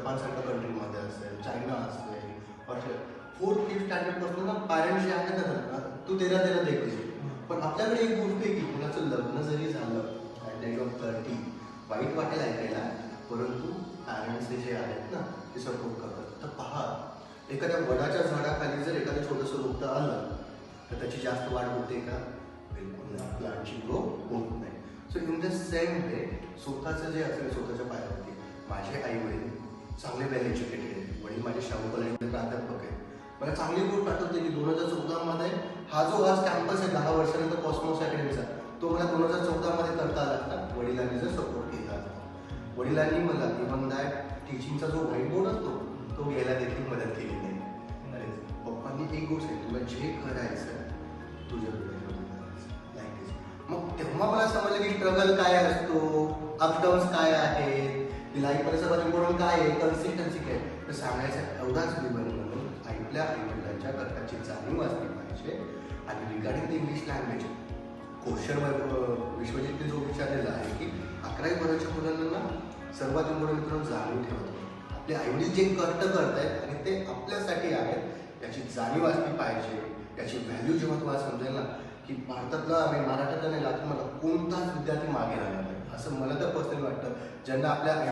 जपानसारख्या कंट्रीमध्ये असेल, चायना असेल, ऑस्ट्रेलिया, 4th-5th स्टँडर्डपासून ना पॅरेंट्स जे आहेत ना, तू तेरा देखते. पण आपल्याकडे एक गोष्ट आहे की मुलाचं लग्न जरी झालं ॲट द एज ऑफ 30, वाईट वाटेल ऐकायला, परंतु पॅरेंट्स जे आहेत ना ते सपोर्ट करतात. तर पहा, एखाद्या वडाच्या झाडाखाली जर एखादं छोटंसं रोपटं आलं तर त्याची जास्त वाढ होते का? बिलकुल नाही. प्लांटची ग्रो होत नाही. So in the same way स्वतःचं जे असेल स्वतःच्या पायावरती, माझे आई वडील चांगले वेल एज्युकेटेड आहेत. वडील माझे शाहू कॉलेजमध्ये प्राध्यापक आहेत. मला चांगली गोष्ट आठवते की 2014मध्ये हा जो आज कॅम्पस आहे 10 वर्षानंतर कॉस्मॉस अकॅडमीचा, तो मला 2014मध्ये करता आला असता वडिलांनी जर सपोर्ट केला असता. वडिलांनी मला इव्हन दॅट टीचिंगचा जो व्हाईट बोर्ड असतो तो घ्यायला देखील मदत केली नाही. अरे पप्पांनी एक गोष्ट आहे, तुला जे करायचं तुझ्या मग तेव्हा मला समजलं की स्ट्रगल काय असतो, अपडाऊन्स काय आहेत, लाईफमध्ये सर्वात इम्पॉर्टंट काय आहे, कन्सिस्टन्सी काय. तर सांगायचा एवढाच विभाग म्हणून आपल्या आईवडिलांच्या कर्तव्याची जाणीव असली पाहिजे. आणि regarding the English language question विश्वजितने जो विचारलेला आहे की 11वी-12वीच्या मुलांना सर्वात इम्पॉर्टंट मित्रांनो जाणीव ठेवतो. आपले आईवडील जे करतायत आणि ते आपल्यासाठी आहेत याची जाणीव असली पाहिजे. याची व्हॅल्यू जेव्हा तुम्हाला समजेल ना की भारतातला आणि महाराष्ट्रातला नाही लागतं मला कोणताच विद्यार्थी मागे राहणार नाही, असं मला तर पर्सनली वाटतं. ज्यांना आपल्या